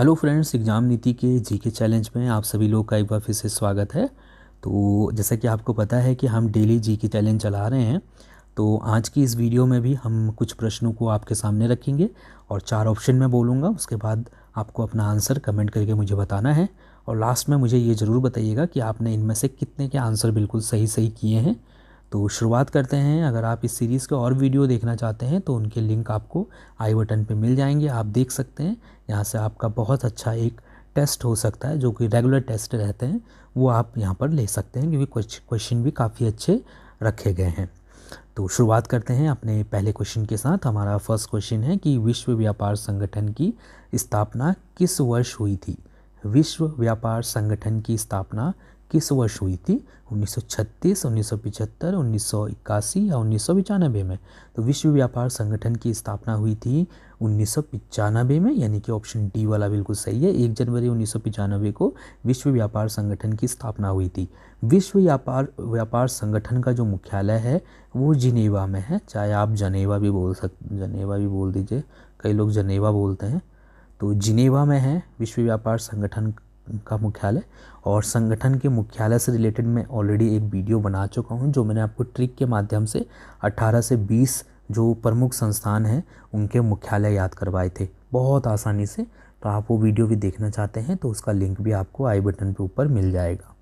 Hello friends, exam नीति के GK challenge में आप सभी लोग का एक बार फिर से स्वागत है। तो जैसा कि आपको पता है कि हम डेली जीके चैलेंज चला रहे हैं। तो आज की इस वीडियो में भी हम कुछ प्रश्नों को आपके सामने रखेंगे और 4 ऑप्शन में बोलूँगा। उसके बाद आपको अपना आंसर कमेंट करके मुझे बताना है और लास्ट में मुझे ये ज़रूर बताइएगा कि आपने इनमें से कितने के आंसर बिल्कुल सही सही किए हैं। तो शुरुआत करते हैं। अगर आप इस सीरीज़ के और वीडियो देखना चाहते हैं तो उनके लिंक आपको आई बटन पे मिल जाएंगे, आप देख सकते हैं। यहाँ से आपका बहुत अच्छा एक टेस्ट हो सकता है, जो कि रेगुलर टेस्ट रहते हैं, वो आप यहाँ पर ले सकते हैं, क्योंकि कुछ क्वेश्चन भी काफ़ी अच्छे रखे गए हैं। तो शुरुआत करते हैं अपने पहले क्वेश्चन के साथ। हमारा फर्स्ट क्वेश्चन है कि विश्व व्यापार संगठन की स्थापना किस वर्ष हुई थी? विश्व व्यापार संगठन की स्थापना किस वर्ष हुई थी? 1936, 1975, 1981 या 1995 में? तो विश्व व्यापार संगठन की स्थापना हुई थी 1995 में, यानी कि ऑप्शन डी वाला बिल्कुल सही है। 1 जनवरी 1995 को विश्व व्यापार संगठन की स्थापना हुई थी। विश्व व्यापार संगठन का जो मुख्यालय है वो जिनेवा में है। चाहे आप जनेवा भी बोल दीजिए, कई लोग जनेवा बोलते हैं। तो जिनेवा में है विश्व व्यापार संगठन का मुख्यालय। और संगठन के मुख्यालय से रिलेटेड मैं ऑलरेडी एक वीडियो बना चुका हूं, जो मैंने आपको ट्रिक के माध्यम से 18 से 20 जो प्रमुख संस्थान हैं उनके मुख्यालय याद करवाए थे बहुत आसानी से। तो आप वो वीडियो भी देखना चाहते हैं तो उसका लिंक भी आपको आई बटन पे ऊपर मिल जाएगा।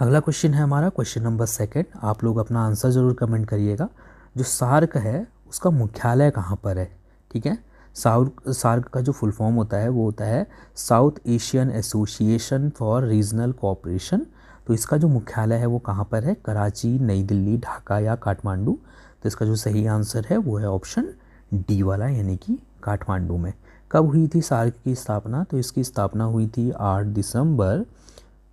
अगला क्वेश्चन है हमारा क्वेश्चन नंबर 2। आप लोग अपना आंसर ज़रूर कमेंट करिएगा। जो सार्क है उसका मुख्यालय कहाँ पर है? ठीक है, सार्क का जो फुल फॉर्म होता है वो होता है south Asian association for regional cooperation. तो इसका जो मुख्यालय है वो कहाँ पर है? कराची, नई दिल्ली, ढाका या काठमांडू? तो इसका जो सही आंसर है वो है ऑप्शन डी वाला, यानी कि काठमांडू में। कब हुई थी सार्क की स्थापना? तो इसकी स्थापना हुई थी 8 दिसंबर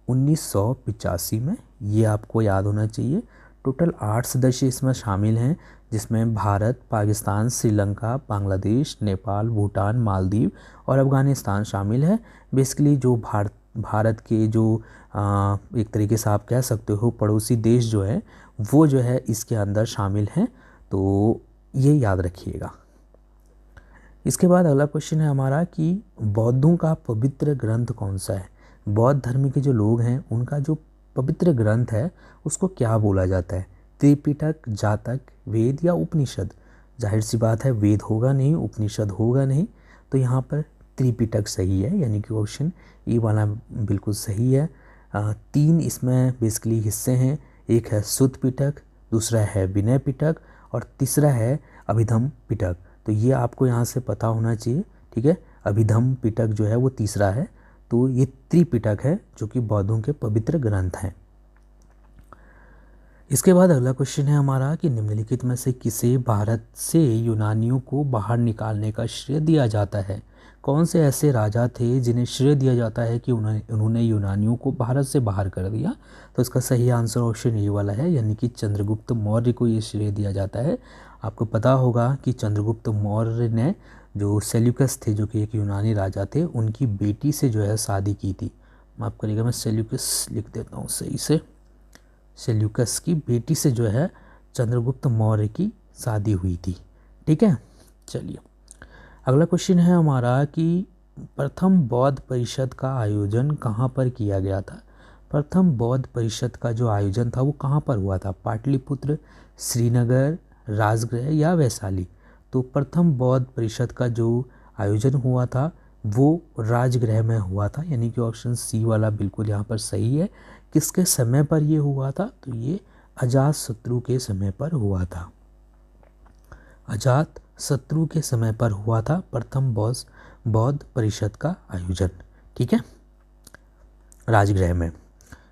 1985 में। ये आपको याद होना चाहिए। टोटल 8 सदस्य इसमें शामिल हैं, जिसमें भारत, पाकिस्तान, श्रीलंका, बांग्लादेश, नेपाल, भूटान, मालदीव और अफ़गानिस्तान शामिल है। बेसिकली जो भारत के जो एक तरीके से आप कह सकते हो पड़ोसी देश जो है वो जो है इसके अंदर शामिल हैं। तो ये याद रखिएगा। इसके बाद अगला क्वेश्चन है हमारा कि बौद्धों का पवित्र ग्रंथ कौन सा है? बौद्ध धर्म के जो लोग हैं उनका जो पवित्र ग्रंथ है उसको क्या बोला जाता है? त्रिपिटक, जातक, वेद या उपनिषद? जाहिर सी बात है वेद होगा नहीं, उपनिषद होगा नहीं। तो यहाँ पर त्रिपिटक सही है, यानी कि ऑप्शन ए वाला बिल्कुल सही है। 3 इसमें बेसिकली हिस्से हैं। एक है सुत्त पिटक, दूसरा है विनय पिटक और तीसरा है अभिधम पिटक। तो ये आपको यहाँ से पता होना चाहिए। ठीक है, अभिधम पिटक जो है वो तीसरा है। तो ये त्रिपिटक है जो कि बौद्धों के पवित्र ग्रंथ हैं। इसके बाद अगला क्वेश्चन है हमारा कि निम्नलिखित में से किसे भारत से यूनानियों को बाहर निकालने का श्रेय दिया जाता है? कौन से ऐसे राजा थे जिन्हें श्रेय दिया जाता है कि उन्होंने यूनानियों को भारत से बाहर कर दिया? तो इसका सही आंसर ऑप्शन ए वाला है, यानी कि चंद्रगुप्त मौर्य को ये श्रेय दिया जाता है। आपको पता होगा कि चंद्रगुप्त मौर्य ने जो सेल्यूकस थे, जो कि एक यूनानी राजा थे, उनकी बेटी से जो है शादी की थी। माफ़ करिएगा, मैं सेल्यूकस लिख देता हूँ सही से। सेल्यूकस की बेटी से जो है चंद्रगुप्त मौर्य की शादी हुई थी। ठीक है, चलिए अगला क्वेश्चन है हमारा कि प्रथम बौद्ध परिषद का आयोजन कहाँ पर किया गया था? प्रथम बौद्ध परिषद का जो आयोजन था वो कहाँ पर हुआ था? पाटलिपुत्र, श्रीनगर, राजगृह या वैशाली? तो प्रथम बौद्ध परिषद का जो आयोजन हुआ था वो राजगृह में हुआ था, यानी कि ऑप्शन सी वाला बिल्कुल यहाँ पर सही है। किसके समय पर ये हुआ था? तो ये अजातशत्रु के समय पर हुआ था। अजातशत्रु के समय पर हुआ था प्रथम बौद्ध परिषद का आयोजन। ठीक है, राजगृह में।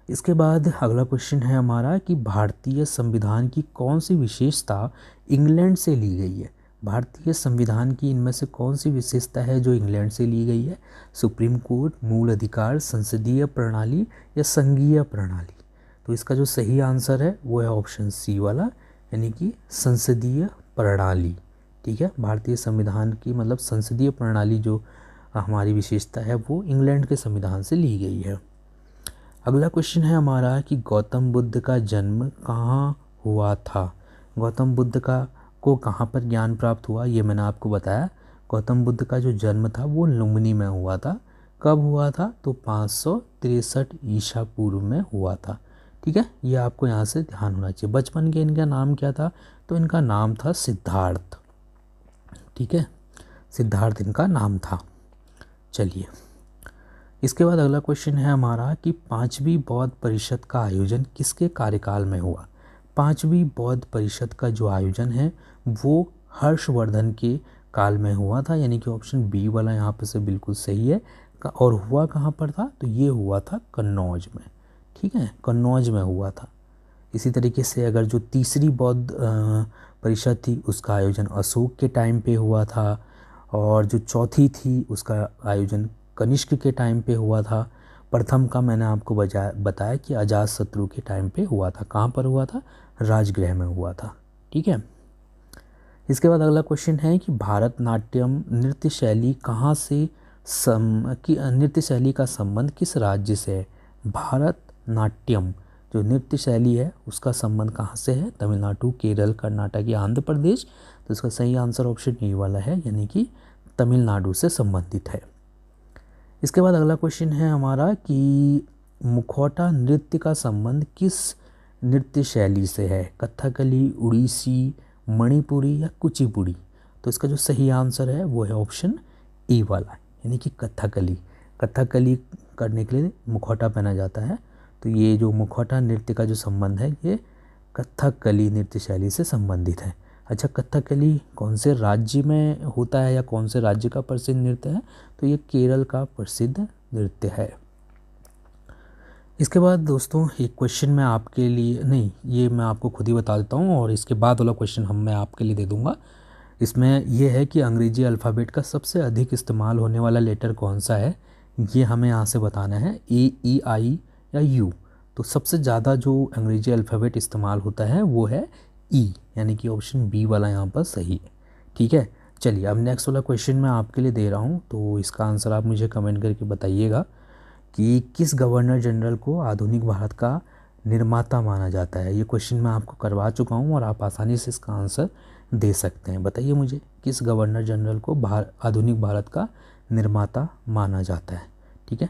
इसके बाद अगला क्वेश्चन है हमारा कि भारतीय संविधान की कौन सी विशेषता इंग्लैंड से ली गई है? भारतीय संविधान की इनमें से कौन सी विशेषता है जो इंग्लैंड से ली गई है? सुप्रीम कोर्ट, मूल अधिकार, संसदीय प्रणाली या संघीय प्रणाली? तो इसका जो सही आंसर है वो है ऑप्शन सी वाला, यानी कि संसदीय प्रणाली। ठीक है, भारतीय संविधान की मतलब संसदीय प्रणाली जो हमारी विशेषता है वो इंग्लैंड के संविधान से ली गई है। अगला क्वेश्चन है हमारा कि गौतम बुद्ध का जन्म कहाँ हुआ था? गौतम बुद्ध को कहाँ पर ज्ञान प्राप्त हुआ? ये मैंने आपको बताया। गौतम बुद्ध का जो जन्म था वो लुम्बिनी में हुआ था। कब हुआ था? तो 563 ईसा पूर्व में हुआ था। ठीक है, ये आपको यहाँ से ध्यान होना चाहिए। बचपन के इनका नाम क्या था? तो इनका नाम था सिद्धार्थ। ठीक है, सिद्धार्थ इनका नाम था। चलिए, इसके बाद अगला क्वेश्चन है हमारा कि पांचवी बौद्ध परिषद का आयोजन किसके कार्यकाल में हुआ? पांचवी बौद्ध परिषद का जो आयोजन है वो हर्षवर्धन के काल में हुआ था, यानी कि ऑप्शन बी वाला यहाँ पर से बिल्कुल सही है। और हुआ कहाँ पर था? तो ये हुआ था कन्नौज में। ठीक है, कन्नौज में हुआ था। इसी तरीके से अगर जो तीसरी बौद्ध परिषद थी उसका आयोजन अशोक के टाइम पे हुआ था, और जो चौथी थी उसका आयोजन कनिष्क के टाइम पे हुआ था। प्रथम का मैंने आपको बताया कि अजातशत्रु के टाइम पे हुआ था। कहाँ पर हुआ था? राजगृह में हुआ था। ठीक है, इसके बाद अगला क्वेश्चन है कि भारतनाट्यम नृत्य शैली कहाँ से नृत्य शैली का संबंध किस राज्य से है? भारतनाट्यम जो नृत्य शैली है उसका संबंध कहाँ से है? तमिलनाडु, केरल, कर्नाटक या आंध्र प्रदेश? तो इसका सही आंसर ऑप्शन ए वाला है, यानी कि तमिलनाडु से संबंधित है। इसके बाद अगला क्वेश्चन है हमारा कि मुखौटा नृत्य का संबंध किस नृत्य शैली से है? कथकली, उड़ीसी, मणिपुरी या कुचिपुड़ी? तो इसका जो सही आंसर है वो है ऑप्शन ए वाला, यानी कि कथकली। कथकली करने के लिए मुखौटा पहना जाता है। तो ये जो मुखौटा नृत्य का जो संबंध है ये कथकली नृत्य शैली से संबंधित है। अच्छा, कथकली कौन से राज्य में होता है या कौन से राज्य का प्रसिद्ध नृत्य है? तो ये केरल का प्रसिद्ध नृत्य है। इसके बाद दोस्तों एक क्वेश्चन मैं आपके लिए नहीं, ये मैं आपको खुद ही बता देता हूँ, और इसके बाद वाला क्वेश्चन मैं आपके लिए दे दूँगा। इसमें यह है कि अंग्रेजी अल्फ़ाबेट का सबसे अधिक इस्तेमाल होने वाला लेटर कौन सा है? ये हमें यहाँ से बताना है, ए, ई, आई या यू। तो सबसे ज़्यादा जो अंग्रेजी अल्फ़ाबेट इस्तेमाल होता है वो है ई, यानी कि ऑप्शन बी वाला यहाँ पर सही है। ठीक है, चलिए अब नेक्स्ट वाला क्वेश्चन मैं आपके लिए दे रहा हूँ, तो इसका आंसर आप मुझे कमेंट करके बताइएगा कि किस गवर्नर जनरल को आधुनिक भारत का निर्माता माना जाता है? ये क्वेश्चन मैं आपको करवा चुका हूँ और आप आसानी से इसका आंसर दे सकते हैं। बताइए मुझे, किस गवर्नर जनरल को आधुनिक भारत का निर्माता माना जाता है? ठीक है,